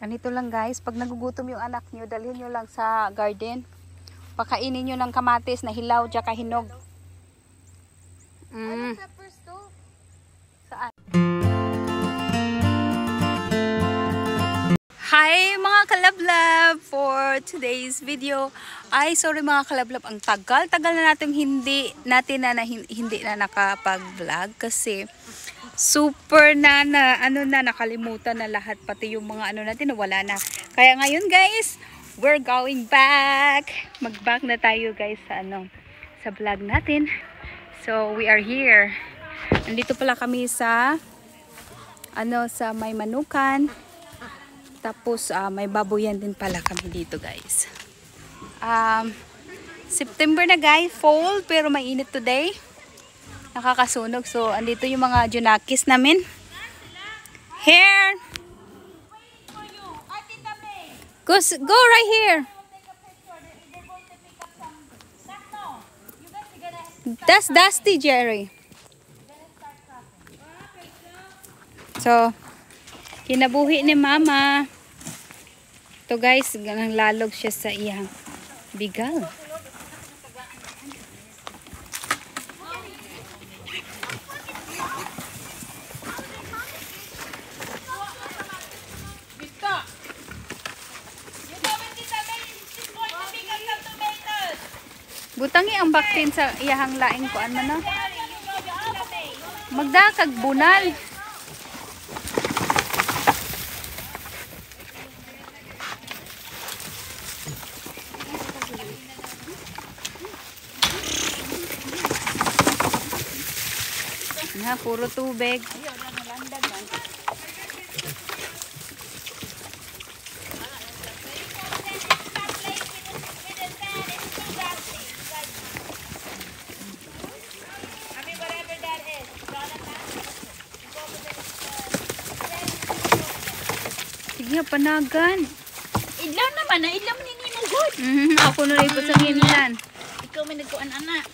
Ganito lang guys, pag nagugutom yung anak nyo, dalhin nyo lang sa garden. Pakainin nyo ng kamatis na hilaw tsaka hinog. Ano peppers to? Saan? Hi mga kalablab! For today's video, sorry mga kalablab, ang tagal na natin hindi na nakapag-vlog kasi super nakalimutan na lahat, pati yung mga natin nawala na. Kaya ngayon guys, we're going back. Mag-back na tayo guys sa vlog natin. So we are here. Nandito pala kami sa sa may manukan. Tapos may baboyan din pala kami dito guys. September na guys, fall, pero mainit today. Nakakasunog. So andito yung mga junakis namin. Here. Go right here. That's Dusty, Jerry. So kinabuhi ni mama. Ito guys, ganang lalog siya sa iyang bigal. Butangi ang baktin sa iyahang laing kuan man no. Magdakag bunal. Puro tubig. Sige, panagan. Idlaw naman na, idlaw man ini mo good. Ako na rin po sa nginlan. Ikaw may nagkuan anak.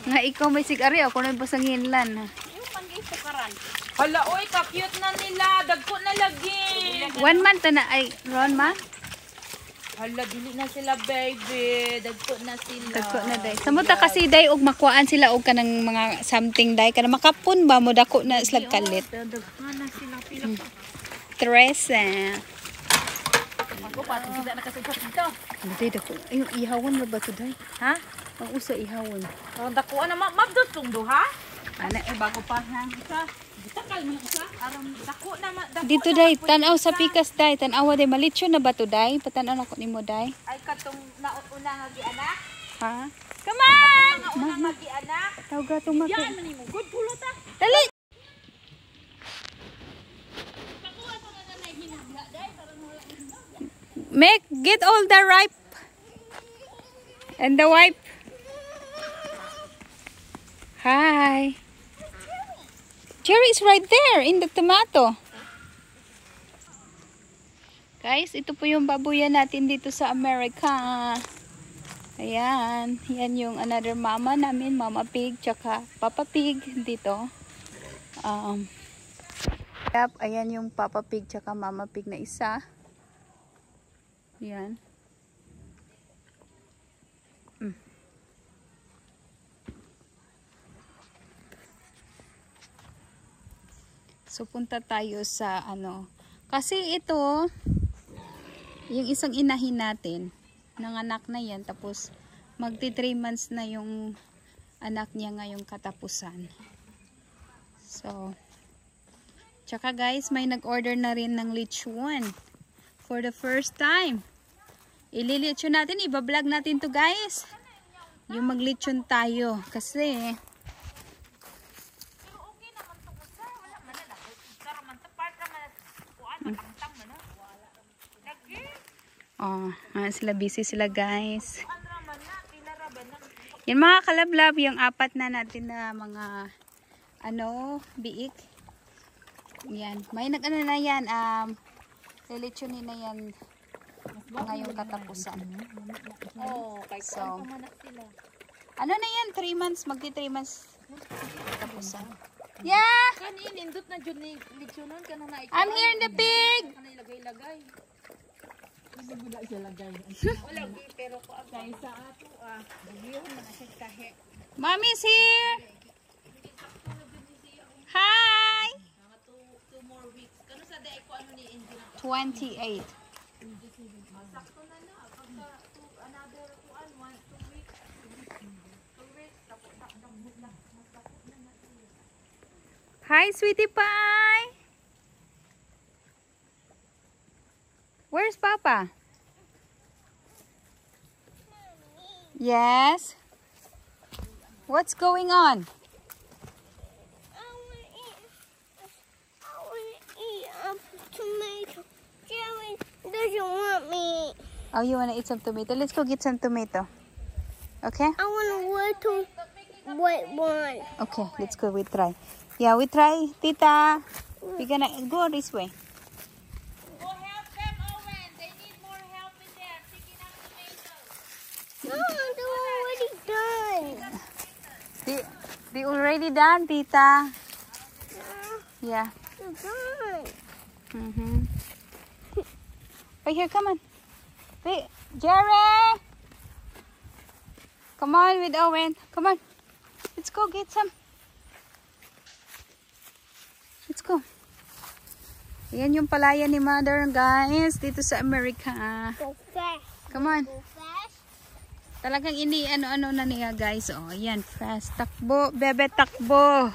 Nga ikaw may sigari, ako na rin po sa nginlan. Yung panggay pukaran. Hala, oy, ka-cute na nila. Dagko na lagi. 1 month na ay, Ron ma? Hala, dili na sila, baby. Dagko na sila. Dagko na day. Samuta kasi day, og makuhaan sila og kanang mga something day. Kana makapun ba mo, dako na slag kalit. Dagko na sila. Pila pa. Teresa. Ako pa, hindi na kasi dito. Hindi, dako. Ay, ihawon na ba ito day? Ha? Ang usa ihawon. Dagko na, mabdot kong duha. Ana, Bago pa, ha? Isa. Gitakal mo na isa. Aram, dako na, dito day, tanaw sa pikas day, tanawa day, malitsyo na ba ito day? Patanaw na ko ni mo day. Ay, katong nauna nga gi-anak. Ha? Come on! Nauna nga gi-anak. Tawag ka itong Yan, manimo. Good pulot, ha? Dali! Get all the ripe and the wipe. Hi. Cherry is right there in the tomato. Guys, ito po yung babuyan natin dito sa America. Ayan. Yan yung another mama namin, Mama Pig, tsaka Papa Pig dito. Ayan yung Papa Pig tsaka Mama Pig na isa. Ayan. So punta tayo sa kasi ito yung isang inahin natin, nanganak na yan, tapos magti 3 months na yung anak niya ngayong katapusan. So tsaka guys, may nag-order na rin ng lechon for the first time. Ililechon natin, iba-vlog natin to guys, yung maglechon tayo kasi sila busy sila guys. Yan mga kalablab, yung 4 na natin na mga biik. Yan, may na yan, lelechonin na yan ngayong katapusan. So na yan, 3 months, magti 3 months katapusan. Yeah. Kanin, indot na dyan ni Lechonon ka na naikuan. I'm here in the pig. Ka na ilagay-lagay. Hindi mo na siya lagay. Wala, pero ko agay sa ato ah. Bugihon na siya kahe. Mommy's here. Hi. Mga 2 more weeks. Kano sa day ko ano ni Angie na 28. sakto na na. Pagka another 2 weeks. 2 weeks. Tapos na. Hi, sweetie pie. Where's Papa? Yes. What's going on? I want to eat tomato. Jerry doesn't want me. Oh, you want to eat some tomato? Let's go get some tomato. Okay? I want a little white one. Okay, let's go. We try. Yeah, we try, Tita. We're gonna go this way. Go help them, Owen. They need more help in there. Picking up tomatoes. No, they're already done. They already done, Tita. Yeah. They're done. Mm-hmm. Right here, come on. Wait, Jerry! Come on with Owen. Come on. Let's go get some. Let's go. Ayan yung palaya ni Mother, guys. Dito sa Amerika. Go fast. Come on. Go fast. Talagang ini-ano-ano na niya, guys. Oh, ayan. Fast. Takbo. Bebe, takbo.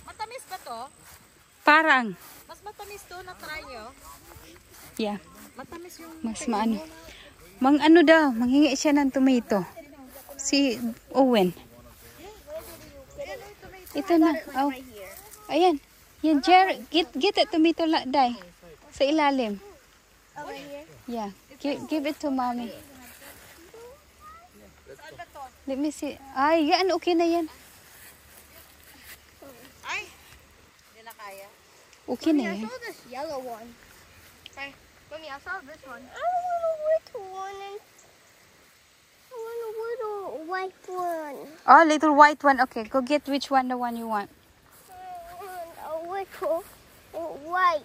Matamis ba to? Parang. Mas matamis to na try nyo? Yeah. Matamis yung Mas maano. Mang ano daw. Manghingi siya ng tomato. Si Owen. Ito na. Oh. Ayan. Yan, Jerry. Get that tomato dai. Sa ilalim. Over here. Yeah. Give it to mommy. Let me see. Ay, yan. Okay na yan. hindi na kaya. Okay na yan. this yellow one. Mommy, I saw this one. I want a little one. I want a little white one. Oh, little white one. Okay, go get which one, the one you want. I want a little white.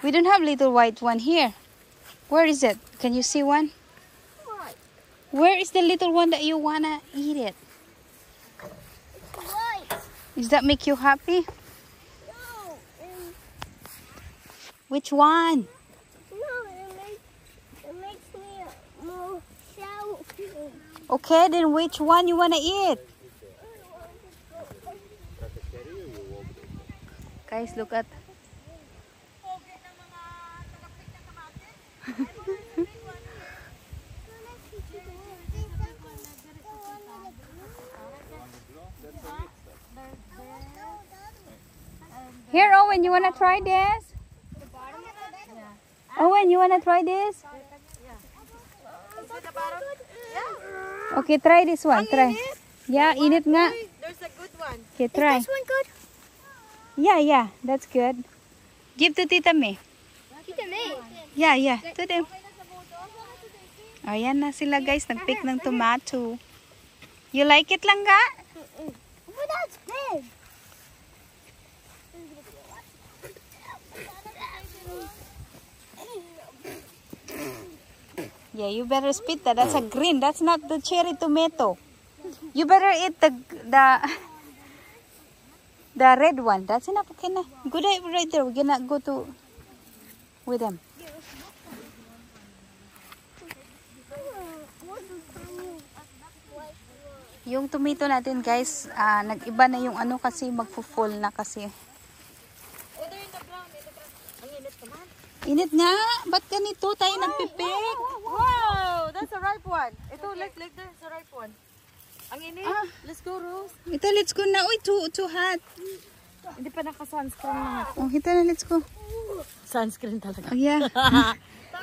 We don't have little white one here. Where is it? Can you see one? White. Where is the little one that you wanna eat it? White. Does that make you happy? No. Which one? No, it makes me more shouty. Okay, then which one you wanna eat? Guys, look at. Here, Owen, you wanna try this? Owen, you wanna try this? Okay, try this one. Try. Yeah, init nga. There's a good one. Okay, try. This one good? Yeah, that's good. Give to Tita May. Tita May. Yeah, to them. Ayan na sila, guys. Nag-pick ng tomato. You like it lang ga? But that's big. Yeah, you better spit that. That's a green. That's not the cherry tomato. You better eat the red one. That's enough. Okay na. Good right there. We're gonna go to with them. Yung tomato natin, guys, nag-iba na yung ano kasi magpo-fall na kasi. Init nga. Ba't ganito tayo nagpipik? Wow, that's a ripe one. Ito, like that's a ripe one. Ang init. Let's go, Rose. Ito, let's go na. Uy, too hot. Hindi pa naka-sunscreen na. Oh, ito na, let's go. Sunscreen talaga. Oh, yeah.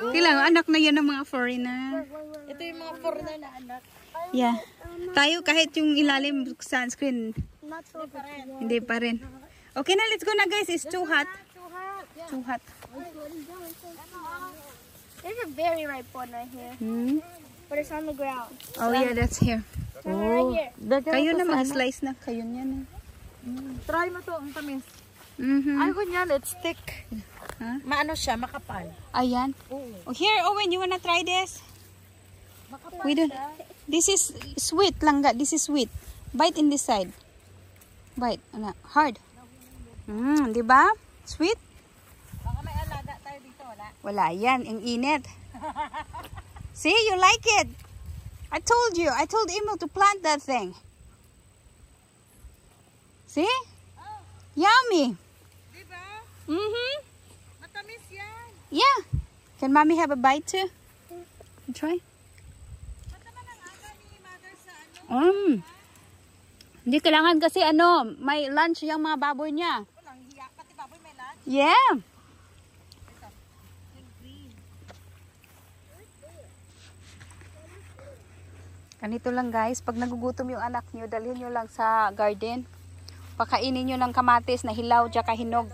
Kailangan anak na yan ng mga foreigner. Ito yung mga foreigner na anak. Yeah. Tayo kahit yung ilalim sunscreen, Not so good. hindi pa rin. Okay na, let's go na guys. It's too hot. Too hot. There's a very ripe one right here, Hmm? but it's on the ground. Oh yeah, that's here. Right here. Kayo na mag-slice na. Kayo yan. Try mo to, ang tamis. Mm-hmm. Ayoko niyan, it's thick. Huh? Maano siya, makapal. Ayan. Oo. Oh, here, Owen, you wanna try this? Makapal We don't. This is sweet, langga. This is sweet. Bite in this side. Bite. Ano? Hard. Di ba? Sweet? Baka may alaga tayo dito, wala? Wala yan. Ang init. See, you like it. I told you. I told Emil to plant that thing. See? Yummy. Diba? Mm-hmm. Matamis yan. Yeah. Can mommy have a bite too? Try. Ba't naman ang aga ni mother sa ano? Hindi kailangan kasi may lunch yung mga baboy niya. Walang hiya. Pati baboy may lunch. Yeah. Ganito lang guys, pag nagugutom yung anak nyo, dalhin nyo lang sa garden. Pakainin nyo ng kamatis na hilaw tsaka hinog.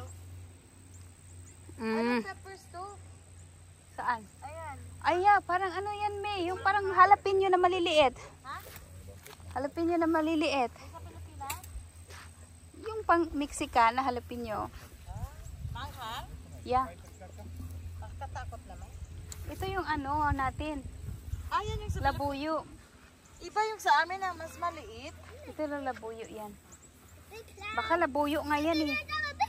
Peppers to. Saan? Ayan. Ay, parang ano yan, May? Yung parang jalapeno na maliliit. Ha? Jalapeno na maliliit. Sa Pilipinas? Yung pang Mexican na jalapeno. Manghang? Yeah. Nakakatakot naman. Ito yung natin. Ayan yung sa Labuyo. Iba yung sa amin na mas maliit. Ito lang labuyo yan. Baka labuyo nga yan eh.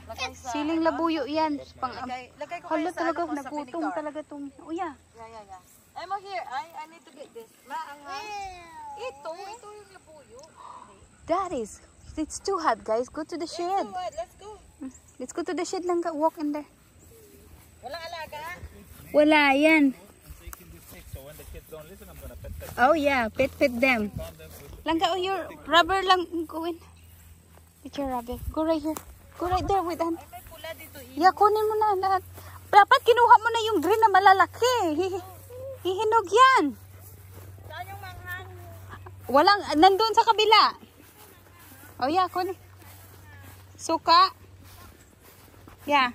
Lagay sa... Siling labuyo yan. Pang, Lagay ko hala kayo sa talaga, ano ko, sa nagutom vinegar. talaga itong, oh yeah. Yeah. I'm here. I need to get this. Maanghang. Ito yung labuyo. That is, it's too hot guys. Go to the shed. Let's go. Let's go to the shed lang. Walk in there. Walang alaga? Wala yan. Oh yeah, pet them. Langga, oh your rubber lang. Go in. Get your rubber. Go right here. Go right there with hand. Ay, may pula dito. Yeah, kunin mo na lahat. Dapat kinuha mo na yung green na malalaki. Hihinog yan. Saan yung manghang? Walang, nandun sa kabila. Oh yeah, kunin. Suka. Yeah.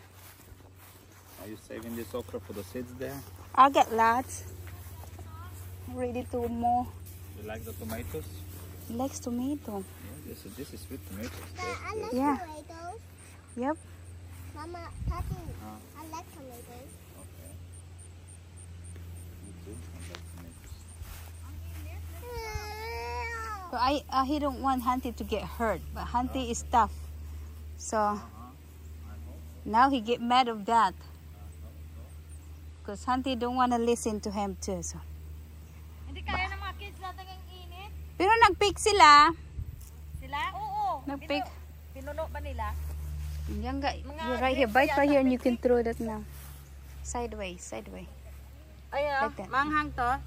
Are you saving this okra for the seeds there? I'll get lots. Ready to mow. You like the tomatoes? He likes tomato. Yeah, this is sweet tomatoes. I like Yeah. tomatoes. Yep. Mama, Tati, I like tomatoes. Okay. Me too. I like tomatoes. So he don't want Hunty to get hurt, but Hunty is tough. So now he get mad of that. Because Hunty don't want to listen to him too. So. Hindi kaya ng mga kids natin ang init. Pero nag-pick sila. Sila? Oo. Nag-pick. Pinuno ba nila? Yan ga, you're right here. Bite right here and you can throw that now. Sideways, sideways. Ayan. Like that. Manghang to.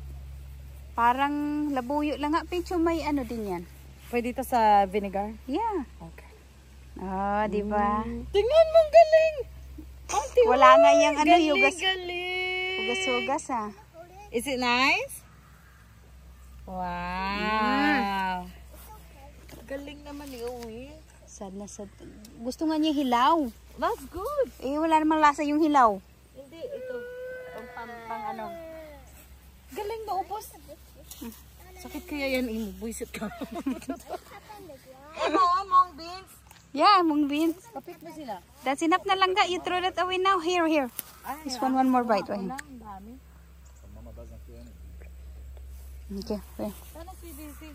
Parang labuyo lang nga. Picho may ano din yan. Pwede ito sa vinegar? Yeah. Okay. Oh, di ba? Tingnan mo, galing! Wala nga yung ano, yugas. Galing! Hugas-hugas ah. Is it nice? Wow! Galing naman ni Owen. Sad na sad. Gusto nga niya hilaw. That's good! Eh, wala namang lasa yung hilaw. Hindi, ito. Pang ano. Galing ba, upos? Sakit kaya yan, Imo. Buisit ka. Ano, mong beans? Yeah, mung beans. Kapit mo sila? That's enough na lang ga. You throw that away now. Here, here. This one more bite. Right Wala, here. ang dami. Okay, here. Sana si Daisy.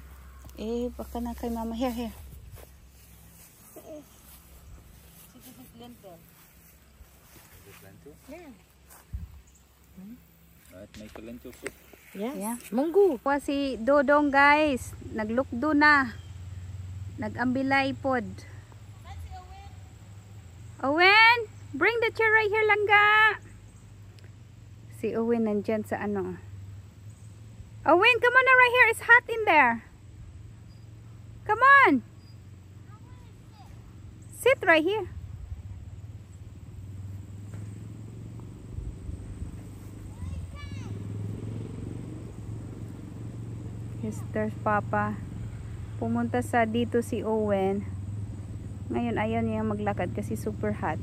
Eh, baka na kay mama. Here, here. Si Daisy's lentil. This lentil? Yeah. Alright, make a lentil soup. Yes. Yeah. Munggo. Kuha si Dodong guys. Naglukdo na. Nagambilay pod. Owen, bring the chair right here langga. Si Owen nandyan sa ano. Owen, come on na right here. It's hot in there. Come on. Sit right here. There's Papa. Pumunta sa dito si Owen. Ngayon ayaw niya maglakad kasi super hot.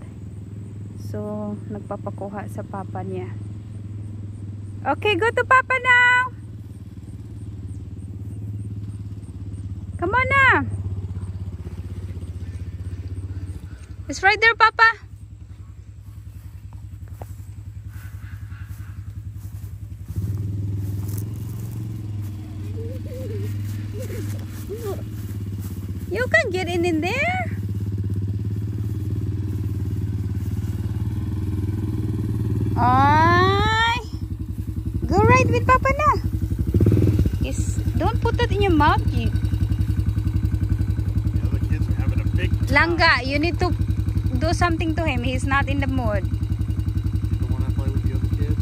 So, nagpapakuha sa Papa niya. Okay, go to Papa now. Come on na. It's right there, Papa. You can get in there. Ay, go right with Papa na. Don't put that in your mouth. The other kids are having a big time. Langga, you need to do something to him. He's not in the mood. You don't want to play with the other kids?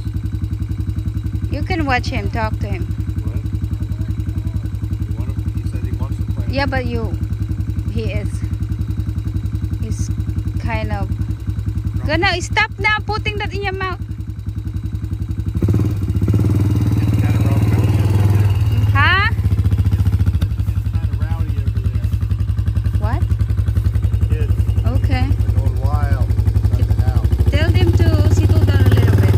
You can watch him, talk to him. What? He said he wants to play. Yeah, but he's kind of gonna stop now putting that in your mouth. Huh? It's kind of rowdy over there. What? Kids Okay. are going wild inside the house. Tell them to settle down a little bit.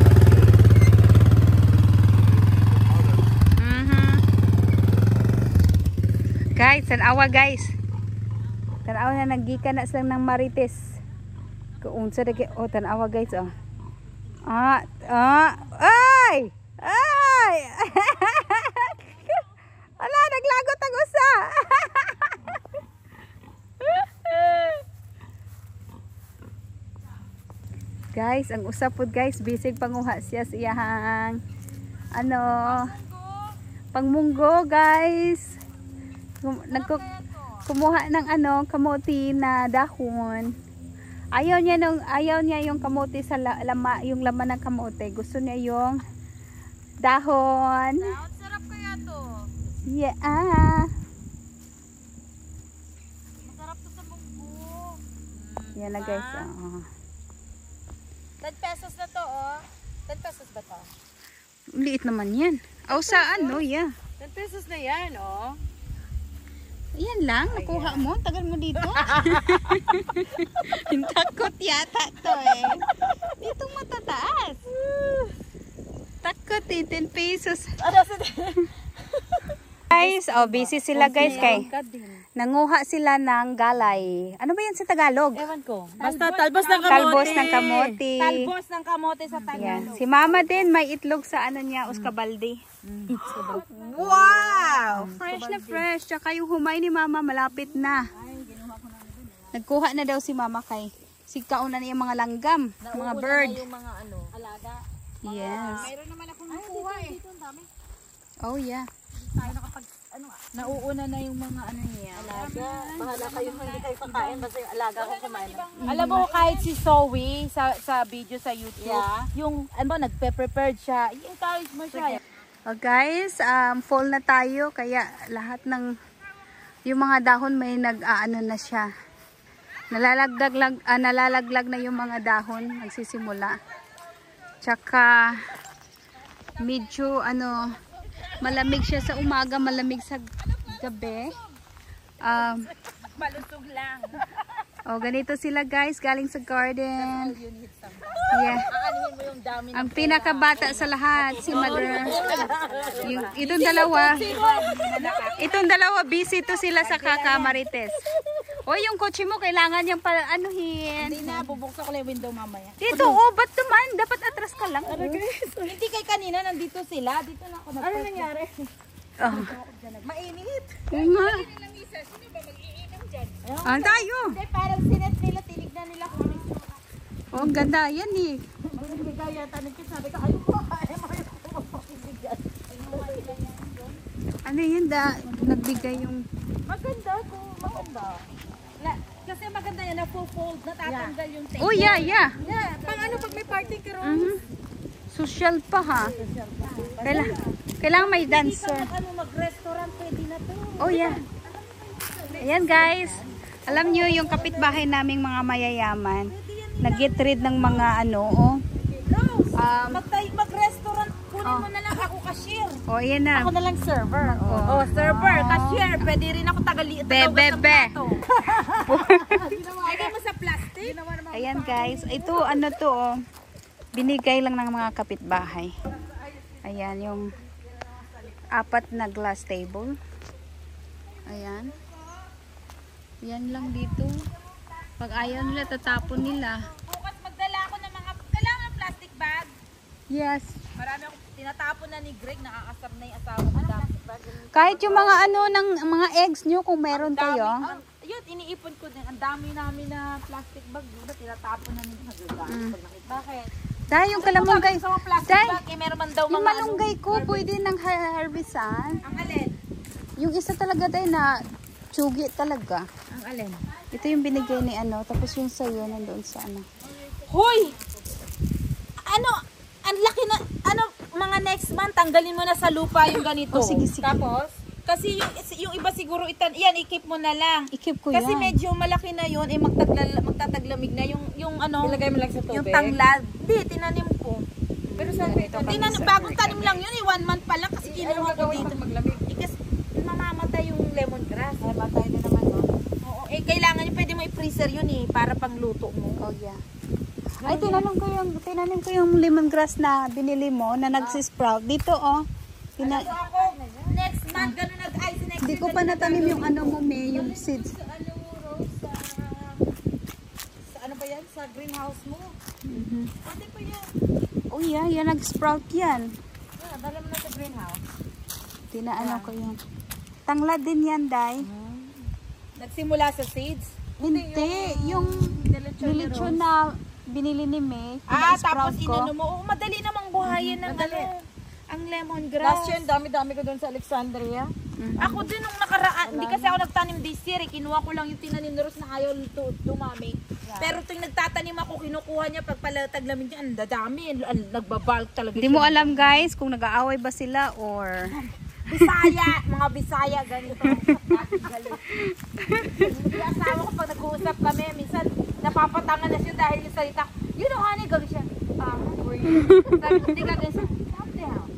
Guys, tanawa guys. Tanawa na naggikan na silang ng Marites. Kaunsa dagi tanawa guys oh. Ay! Ay! Ala, naglagot ang usa. Guys, ang usapod guys, bisig panguha siya sa iyahang pangmunggo guys. Kumuha ng kamote na dahon. Ayaw niya yung kamote sa yung laman ng kamote. Gusto niya yung dahon. Sarap kaya to. Yeah. Masarap to sa munggo. Yan na guys. 10 pesos na to, oh. 10 pesos ba to? Liit naman yan. Sa yeah. 10 pesos na yan, oh. Yan lang, nakuha mo. Tagal mo dito. Takot yata to eh. Dito matataas. Takot 10 pesos. Guys, busy sila guys kay. Nanguha sila ng galay. Ano ba yan sa Tagalog? Ewan ko. Basta talbos ng kamote. Talbos ng kamote. Talbos ng kamote sa Tagalog. Yan. Si Mama din may itlog sa niya, uskabaldi. Wow! Fresh na fresh. Tsaka yung humay ni Mama malapit na. Nagkuha na daw si Mama kay. Kauna na yung mga langgam, mga bird. Yung mga alaga. Yes. Mayroon naman akong nakuha eh. Dito, ang dami. Oh yeah. Tayo nakapag, nauuna na yung mga niya. Alaga. Bahala kayo hindi kayo kakain. Basta yung alaga ko kumain. Alam mo, kahit si Zoe sa video sa YouTube, yung nagpe-prepared siya, i-encourage mo siya. Guys, fall na tayo. Kaya lahat ng yung mga dahon may nag-aano na siya. Nalalaglag na yung mga dahon. Nagsisimula. Tsaka medyo malamig siya sa umaga, malamig sa gabi. Malusog lang. Ganito sila guys, galing sa garden. Yeah. Aanihin mo yung dami ng Ang pinakabata sa lahat, si Mother. Itong dalawa, busy to sila sa kakamarites. Yung kotse mo, kailangan niyang anuhin. Hindi na, bubuksan ko lang yung window mamaya. Dito, ba't naman? Dapat atras ka lang. Hindi kay kanina, nandito sila. Dito na ako. Ano nangyari? Mainit. Nga. Tayo. Hindi, parang sinet nila, tinignan nila kung ano yung Ang ganda. Yan eh. magbigay yata. Sabi ko, ayun po. Ano yun nagbigay yung... Maganda ko. Maganda. Kasi maganda yan, na-fold, natatanggal yung tape. Oh yeah. Yeah, pang pag may party ka ron. Social pa ha. Kailangan may dancer. Mag-restaurant, pwede na to. Oh yeah. Ayan guys. Alam nyo yung kapitbahay naming mga mayayaman. Nag-get rid ng mga Mag-restaurant, kunin mo na lang ako cashier. O, ayan na. Ako na lang server. Oo. Oh, server, cashier. Pwede rin ako tagali. Be. Lagay mo sa plastic. Ayan guys, ito ano to oh. Binigay lang ng mga kapitbahay. Ayan yung 4 na glass table. Ayan. Yan lang dito. Pag ayaw nila, tatapon nila. Bukas magdala ako ng mga, kailangan ng plastic bag. Yes. Marami akong tinatapon na ni Greg, nakakasar na yung asawa ko dami. Kahit yung mga ano ng mga eggs nyo kung meron kayo. Yun, iniipon ko din. Ang dami namin na plastic bag. Diba, tinatapon na nila nagagamit. Bakit? Dahil yung kalamanggay. Sa mga plastic Dahil bag, meron man daw yung mga malunggay ko pwede nang harvestan. Ang alin? Yung isa talaga dahil na tsugi talaga. Ang alin? Ito yung binigay ni ano. Tapos yung sa'yo nandoon sa ano. Hoy! Ano? Ang laki na, ano, mga next month, tanggalin mo na sa lupa yung ganito. Oh, sige. Tapos, kasi yung iba siguro, yan, i-keep mo na lang. I-keep ko Kasi yan. medyo malaki na yun, magtataglamig na yung ano. Ilagay mo lang sa tubig. Yung tanglad. Di, tinanim ko. Pero sabi ko, bagong tanim lang yun, 1 month pa lang kasi kinuha ko dito. Maglamig. Kasi mamamatay yung lemongrass. Ay, matay na naman, no? Oo, kailangan yun, pwede mo i-freezer yun para pang luto mo. Oh yeah. Ay, tinanim ko yung lemongrass na binili mo na nagsisprout. Dito oh. Ako, next month, gano'n nag-ice next Hindi ko pa natanim yung ano mo, May, yung seeds. sa ano ba yan? Sa greenhouse mo. Pwede pa yan. Oh yeah, yan nag-sprout yan. Yeah, dala mo na sa greenhouse. Tinaano ko yan. Tanglad din yan, Day. Nagsimula sa seeds? Hindi, yung nilitsyon na binili ni May, Tapos ko. inano mo. Oo, madali namang buhayin ng ang lemongrass. Last year, dami-dami ko doon sa Alexandria. Ako din nung nakaraan, hindi kasi ako nagtanim this year, kinuha ko lang yung tinanim na Rose na ayaw dumami. Pero tuwing nagtatanim ako, kinukuha niya pag palataglamin niya, ang dadami, nagbabalk talaga. Hindi mo alam guys kung nag-aaway ba sila or... Bisaya, mga Bisaya, ganito. Yung asawa ko pag nag-uusap kami, minsan napapatangan na siya dahil yung salita, you know honey, gawin siya, for you. Sabi ko, hindi gagawin siya, calm down.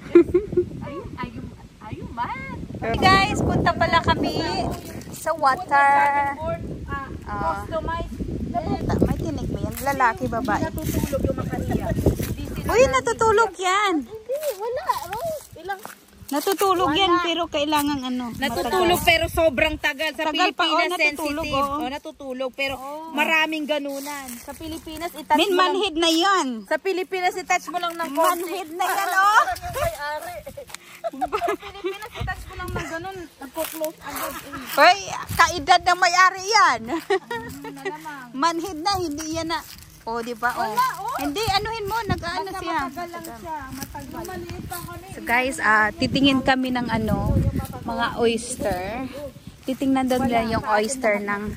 Are you mad? Hey guys, punta pala kami sa water. Customized. May tinig mo yan, lalaki, babae. Natutulog yung makariya. Uy, natutulog yan. Hindi, wala. Ilang Natutulog yan, pero kailangan ano. natutulog pero sobrang tagal. Sa Tagal pa, Pilipinas natutulog, sensitive. oh. Natutulog pero maraming ganunan. Sa Pilipinas itouch Min mo lang. manhid na yan. Sa Pilipinas itouch mo lang ng konti. Manhid na yan, oh. Sa Pilipinas itouch mo lang ng ganun. Nagko-close agad. Hoy, kaedad ng may-ari yan. Nalamang. Manhid na, hindi yan na. Oh, di ba? Oh. Hindi, anuhin mo, nag-ano siya. Matagal lang siya. Matagal. Maliit pa kami. So guys, titingin kami ng ano, mga oyster. Titingnan doon nila yung oyster ng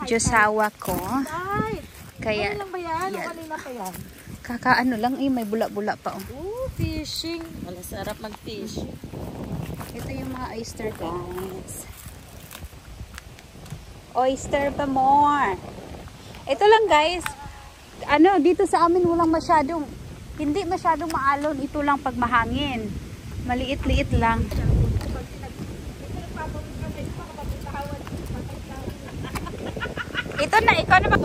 Josawa ko. Ay, Kaya, lang ba yan? yan. Kanina pa yan? Kakaano lang, may bula-bula pa. Oh. Fishing. Wala sarap mag-fish. Ito yung mga oyster guys. Oyster pa more. Ito lang guys. Ano, dito sa amin hindi masyadong maalon. Ito lang pag mahangin. Maliit-liit lang. Ito na, ikaw na ba?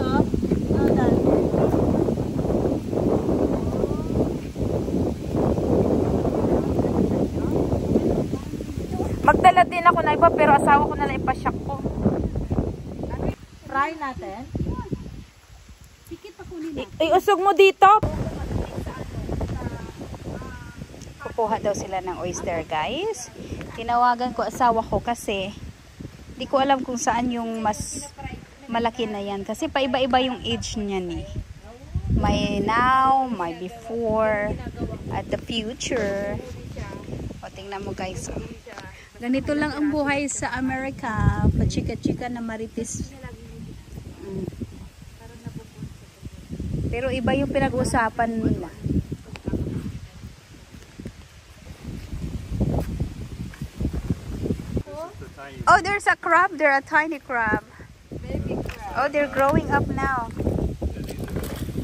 Magdala din ako na iba pero asawa ko na lang ipasyak ko. Try natin. Iusog mo dito. Kukuha daw sila ng oyster guys. Tinawagan ko asawa ko kasi di ko alam kung saan yung mas malaki na yan. Kasi paiba-iba yung age niyan eh. May now, may before, at the future. O tingnan mo guys. Oh. Ganito lang ang buhay sa Amerika. Pachika-chika na maritis. Pero iba yung pinag-usapan nila. Oh, there's a crab. They're a tiny crab. Baby crab. Oh, they're growing up now.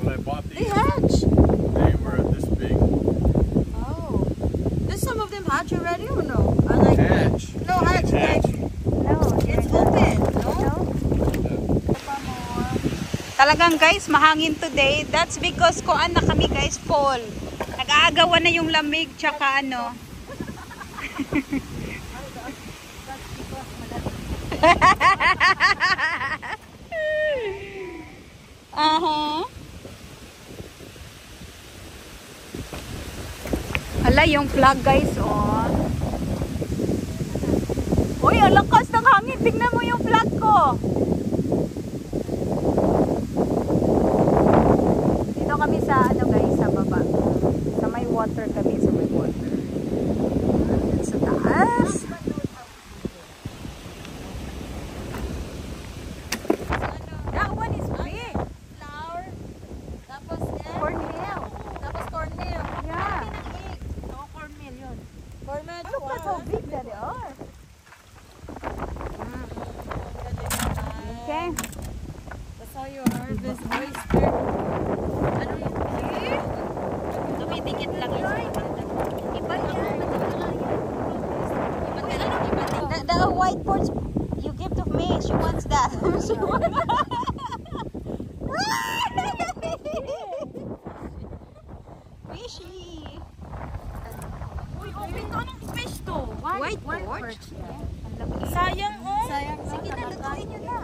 When I bought these, Hatch. they were this big. Oh. hatch already or no? Like, Hatch. no, hatch. Hatch. No, It's open, no? Talagang guys, mahangin today. That's because kuan na kami guys, fall. Nag-aagawan na yung lamig tsaka ano. Aha. Hala, yung flag guys, oh. Uy, ang lakas ng hangin. Tingnan mo yung flag ko. Dito kami sa ano guys, sa baba. Sa may water kami, sa may water. Sa taas. That one is big. Flour. Tapos, Cornmeal. Tapos cornmeal. Yeah. Oo, cornmeal yun. Cornmeal. Look at how big that they are. Okay. That's how you harvest oyster. Ano yun? Tumitikit lang yun. Iba yan. The white boards you give to me. She wants that. She wants that. Fishy. Uy, open to. Anong fish to? White board? Sayang, oh. Sige na, lutuin nyo na.